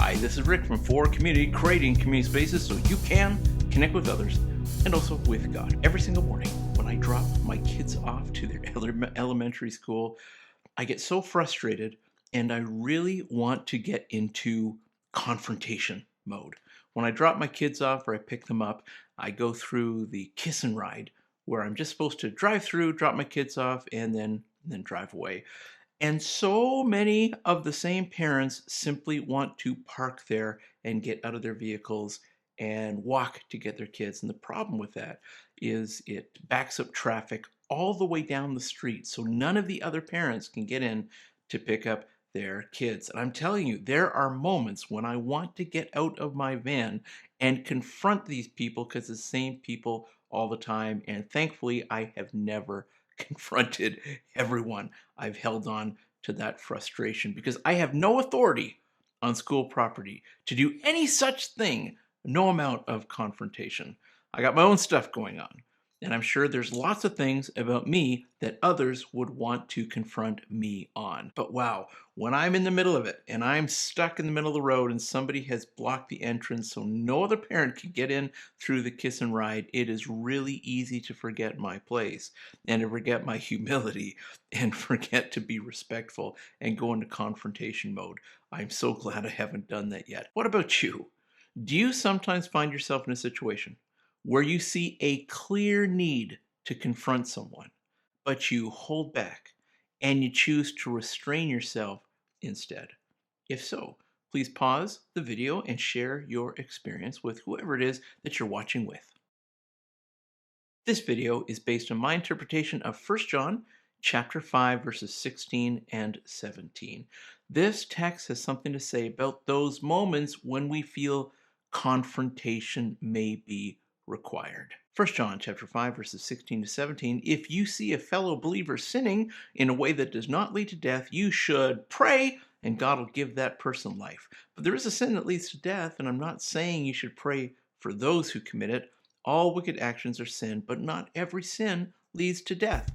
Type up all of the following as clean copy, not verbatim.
Hi, this is Rick from For Community, creating community spaces so you can connect with others and also with God. Every single morning when I drop my kids off to their elementary school, I get so frustrated and I really want to get into confrontation mode. When I drop my kids off or I pick them up, I go through the kiss and ride where I'm just supposed to drive through, drop my kids off, and then drive away. And so many of the same parents simply want to park there and get out of their vehicles and walk to get their kids. And the problem with that is it backs up traffic all the way down the street. So none of the other parents can get in to pick up their kids. And I'm telling you, there are moments when I want to get out of my van and confront these people because it's the same people all the time. And thankfully, I have never confronted everyone. I've held on to that frustration because I have no authority on school property to do any such thing, no amount of confrontation. I got my own stuff going on, and I'm sure there's lots of things about me that others would want to confront me on. But wow, when I'm in the middle of it and I'm stuck in the middle of the road and somebody has blocked the entrance so no other parent can get in through the kiss and ride, it is really easy to forget my place and to forget my humility and forget to be respectful and go into confrontation mode. I'm so glad I haven't done that yet. What about you? Do you sometimes find yourself in a situation where you see a clear need to confront someone, but you hold back and you choose to restrain yourself instead? If so, please pause the video and share your experience with whoever it is that you're watching with. This video is based on my interpretation of 1 John chapter 5 verses 16 and 17. This text has something to say about those moments when we feel confrontation may be required. 1 John chapter 5 verses 16 to 17. If you see a fellow believer sinning in a way that does not lead to death, you should pray and God will give that person life. But there is a sin that leads to death, and I'm not saying you should pray for those who commit it. All wicked actions are sin, but not every sin leads to death.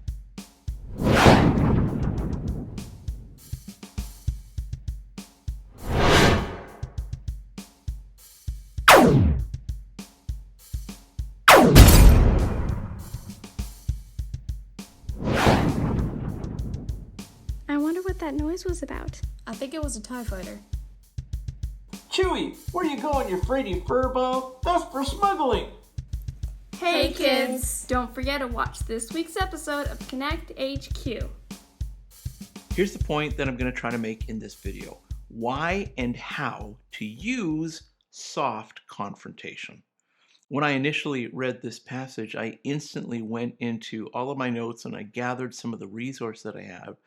I wonder what that noise was about. I think it was a TIE fighter. Chewie, where you going, you fraidy furball? That's for smuggling! Hey kids! Don't forget to watch this week's episode of Connect HQ. Here's the point that I'm going to try to make in this video. Why and how to use soft confrontation. When I initially read this passage, I instantly went into all of my notes and I gathered some of the resources that I have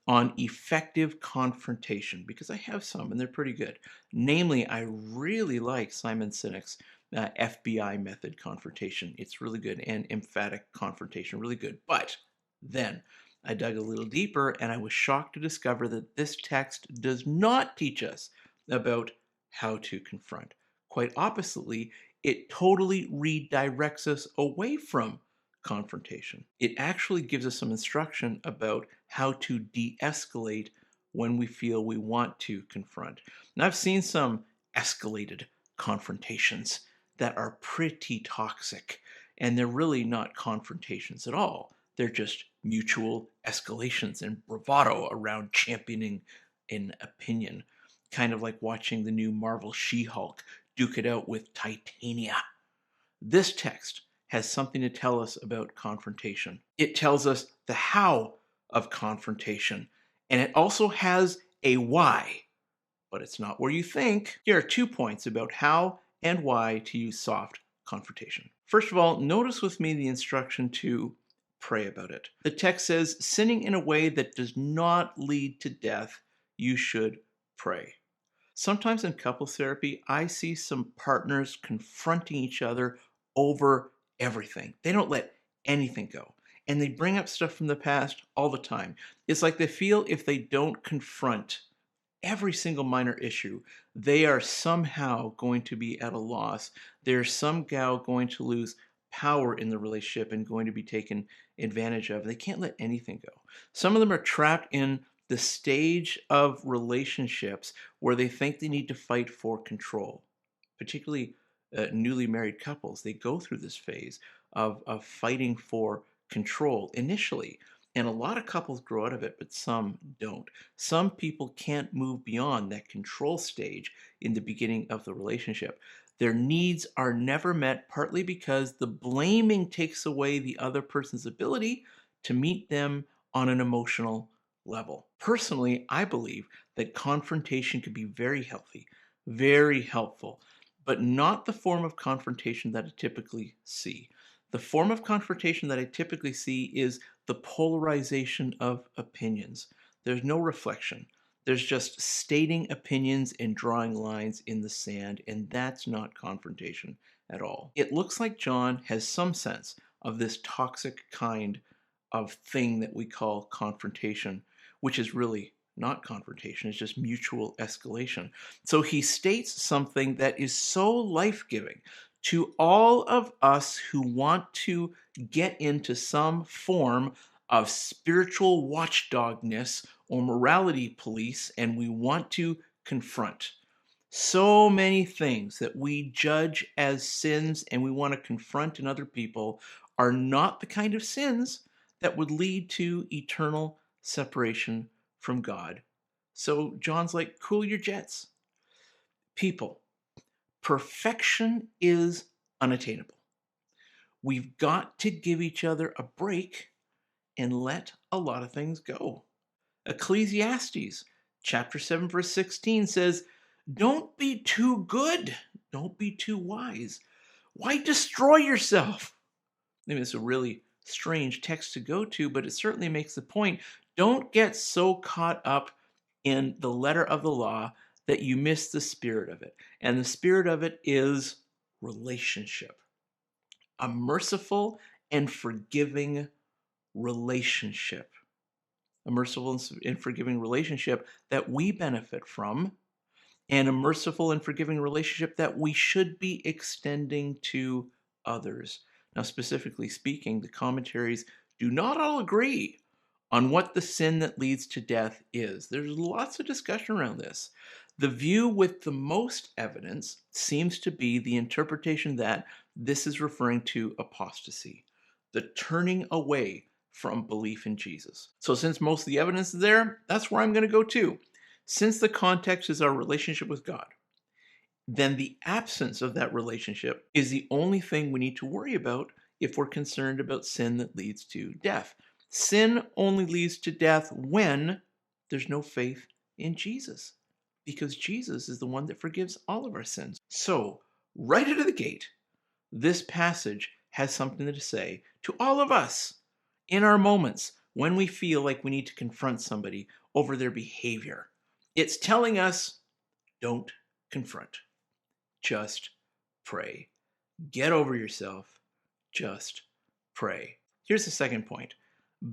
on effective confrontation, because I have some and they're pretty good. Namely, I really like Simon Sinek's FBI method confrontation. It's really good, and emphatic confrontation, really good. But then I dug a little deeper and I was shocked to discover that this text does not teach us about how to confront. Quite oppositely, it totally redirects us away from confrontation. It actually gives us some instruction about how to de-escalate when we feel we want to confront. Now, I've seen some escalated confrontations that are pretty toxic, and they're really not confrontations at all. They're just mutual escalations and bravado around championing an opinion. Kind of like watching the new Marvel She-Hulk duke it out with Titania. This text has something to tell us about confrontation. It tells us the how of confrontation, and it also has a why, but it's not where you think. Here are 2 points about how and why to use soft confrontation. First of all, notice with me the instruction to pray about it. The text says, sinning in a way that does not lead to death, you should pray. Sometimes in couples therapy, I see some partners confronting each other over everything. They don't let anything go. And they bring up stuff from the past all the time. It's like they feel if they don't confront every single minor issue, they are somehow going to be at a loss. There's some gal going to lose power in the relationship and going to be taken advantage of. They can't let anything go. Some of them are trapped in the stage of relationships where they think they need to fight for control, particularly newly married couples. They go through this phase of fighting for control initially. And a lot of couples grow out of it, but some don't. Some people can't move beyond that control stage in the beginning of the relationship. Their needs are never met, partly because the blaming takes away the other person's ability to meet them on an emotional level. Personally, I believe that confrontation can be very healthy, very helpful, but not the form of confrontation that I typically see. The form of confrontation that I typically see is the polarization of opinions. There's no reflection. There's just stating opinions and drawing lines in the sand, and that's not confrontation at all. It looks like John has some sense of this toxic kind of thing that we call confrontation, which is really not confrontation, it's just mutual escalation. So he states something that is so life giving to all of us who want to get into some form of spiritual watchdogness or morality police, and we want to confront. So many things that we judge as sins and we want to confront in other people are not the kind of sins that would lead to eternal separation from God. So John's like, cool your jets. People, perfection is unattainable. We've got to give each other a break and let a lot of things go. Ecclesiastes chapter 7 verse 16 says, don't be too good, don't be too wise. Why destroy yourself? I mean, it's a really strange text to go to, but it certainly makes the point. Don't get so caught up in the letter of the law that you miss the spirit of it. And the spirit of it is relationship. A merciful and forgiving relationship. A merciful and forgiving relationship that we benefit from, and a merciful and forgiving relationship that we should be extending to others. Now, specifically speaking, the commentaries do not all agree on what the sin that leads to death is. There's lots of discussion around this. The view with the most evidence seems to be the interpretation that this is referring to apostasy, the turning away from belief in Jesus. So since most of the evidence is there, that's where I'm going to go to. Since the context is our relationship with God, then the absence of that relationship is the only thing we need to worry about if we're concerned about sin that leads to death. Sin only leads to death when there's no faith in Jesus, because Jesus is the one that forgives all of our sins. So, right out of the gate, this passage has something to say to all of us in our moments when we feel like we need to confront somebody over their behavior. It's telling us, don't confront. Just pray. Get over yourself. Just pray. Here's the second point.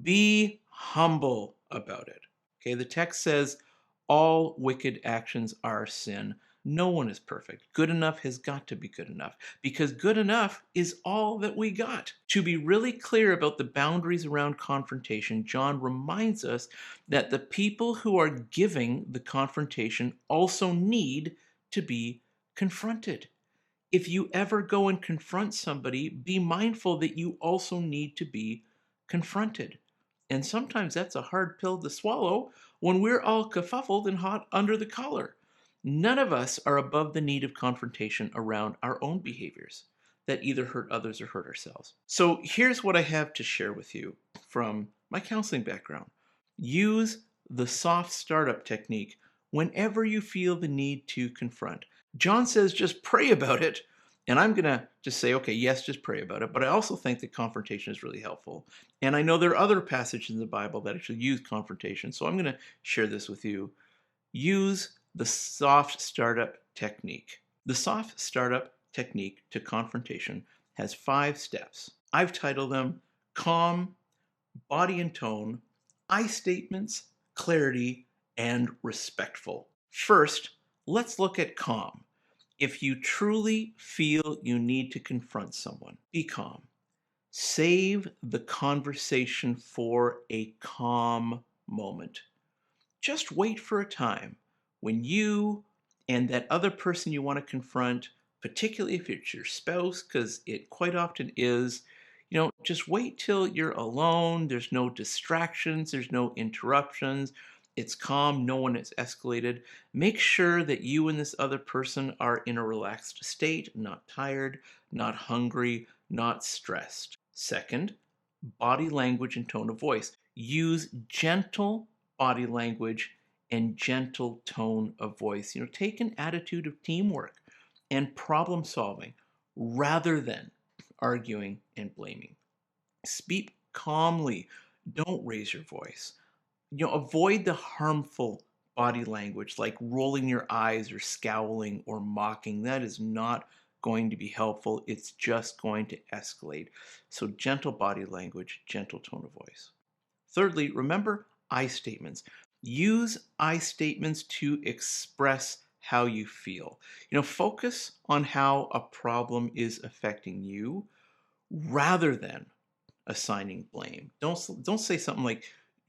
Be humble about it. Okay, the text says all wicked actions are sin. No one is perfect. Good enough has got to be good enough, because good enough is all that we got. To be really clear about the boundaries around confrontation, John reminds us that the people who are giving the confrontation also need to be confronted. If you ever go and confront somebody, be mindful that you also need to be confronted. And sometimes that's a hard pill to swallow when we're all kerfuffled and hot under the collar. None of us are above the need of confrontation around our own behaviors that either hurt others or hurt ourselves. So here's what I have to share with you from my counseling background. Use the soft startup technique whenever you feel the need to confront. John says just pray about it. And I'm going to just say, okay, yes, just pray about it. But I also think that confrontation is really helpful. And I know there are other passages in the Bible that actually use confrontation. So I'm going to share this with you. Use the soft startup technique. The soft startup technique to confrontation has 5 steps. I've titled them calm, body and tone, I statements, clarity, and respectful. First, let's look at calm. If you truly feel you need to confront someone, be calm. Save the conversation for a calm moment. just wait for a time when you and that other person you want to confront, particularly if it's your spouse, because it quite often is, just wait till you're alone. There's no distractions, there's no interruptions. It's calm, no one is escalated. Make sure that you and this other person are in a relaxed state, not tired, not hungry, not stressed. Second, body language and tone of voice. Use gentle body language and gentle tone of voice. Take an attitude of teamwork and problem solving rather than arguing and blaming. Speak calmly. Don't raise your voice. Avoid the harmful body language like rolling your eyes or scowling or mocking. That is not going to be helpful. It's just going to escalate. So gentle body language, gentle tone of voice. Thirdly, remember I statements. Use I statements to express how you feel. Focus on how a problem is affecting you rather than assigning blame. Don't say something like,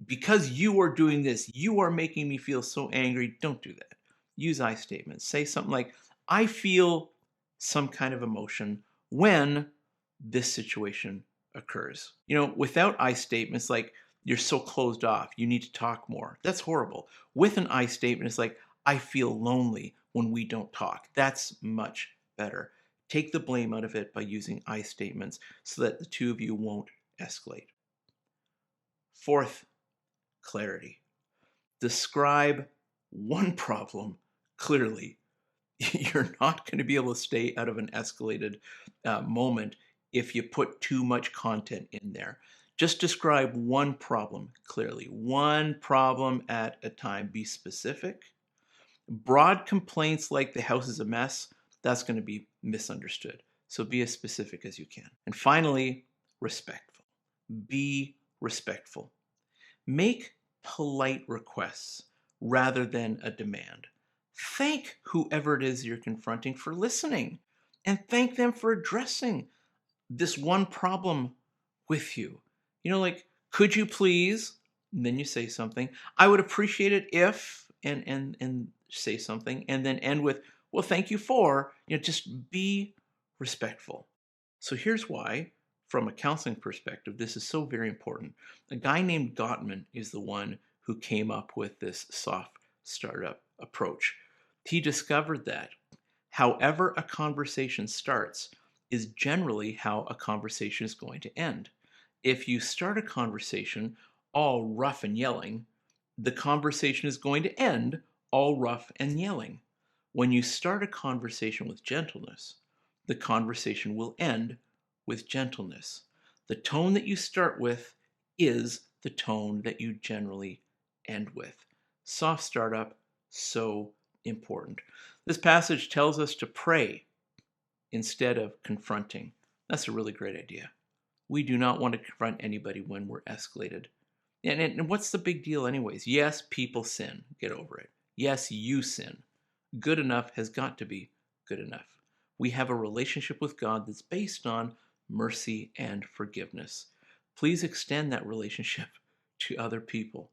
because you are doing this, you are making me feel so angry. Don't do that. Use I statements. Say something like, I feel some kind of emotion when this situation occurs. Without I statements, like, you're so closed off, you need to talk more. That's horrible. With an I statement, it's like, I feel lonely when we don't talk. That's much better. Take the blame out of it by using I statements so that the two of you won't escalate. Fourth, clarity. Describe one problem clearly. You're not going to be able to stay out of an escalated moment if you put too much content in there. Just describe one problem clearly, one problem at a time. Be specific. Broad complaints like the house is a mess, that's going to be misunderstood. So be as specific as you can. And finally, respectful. Be respectful. Make polite requests rather than a demand. Thank whoever it is you're confronting for listening, and thank them for addressing this one problem with you. Like, could you please? And then you say something. I would appreciate it if, and say something, and then end with, well, thank you for. Just be respectful. So here's why, from a counseling perspective, this is so very important. A guy named Gottman is the one who came up with this soft startup approach. He discovered that however a conversation starts is generally how a conversation is going to end. If you start a conversation all rough and yelling, the conversation is going to end all rough and yelling. When you start a conversation with gentleness, the conversation will end with gentleness. The tone that you start with is the tone that you generally end with. Soft startup, so important. This passage tells us to pray instead of confronting. That's a really great idea. We do not want to confront anybody when we're escalated. And what's the big deal anyways? Yes, people sin. Get over it. Yes, you sin. Good enough has got to be good enough. We have a relationship with God that's based on mercy and forgiveness. Please extend that relationship to other people,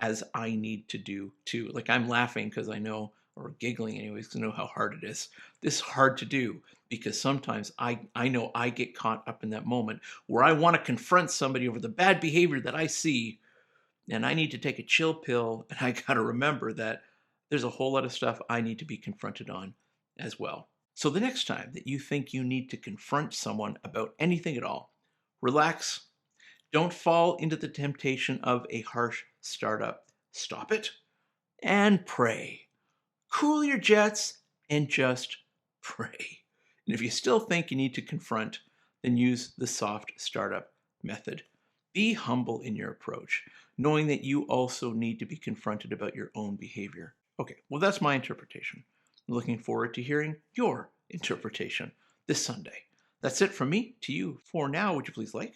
as I need to do too. Like, I'm laughing because I know, or giggling anyways, because I know how hard it is. This is hard to do because sometimes I know I get caught up in that moment where I want to confront somebody over the bad behavior that I see, and I need to take a chill pill, and I got to remember that there's a whole lot of stuff I need to be confronted on as well. So the next time that you think you need to confront someone about anything at all, relax. Don't fall into the temptation of a harsh startup. Stop it and pray. Cool your jets and just pray. And if you still think you need to confront, then use the soft startup method. Be humble in your approach, knowing that you also need to be confronted about your own behavior. Okay, well, that's my interpretation. I'm looking forward to hearing your interpretation this Sunday. That's it from me to you for now. Would you please like?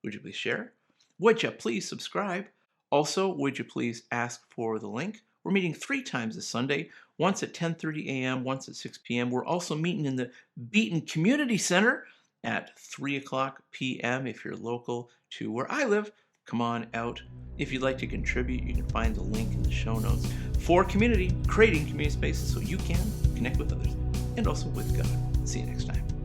Would you please share? Would you please subscribe? Also, would you please ask for the link? We're meeting 3 times this Sunday, once at 10:30 a.m., once at 6 p.m. We're also meeting in the Beaton Community Center at 3 o'clock p.m. If you're local to where I live, Come on out. If you'd like to contribute, you can find the link in the show notes for community, creating community spaces so you can connect with others and also with God. See you next time.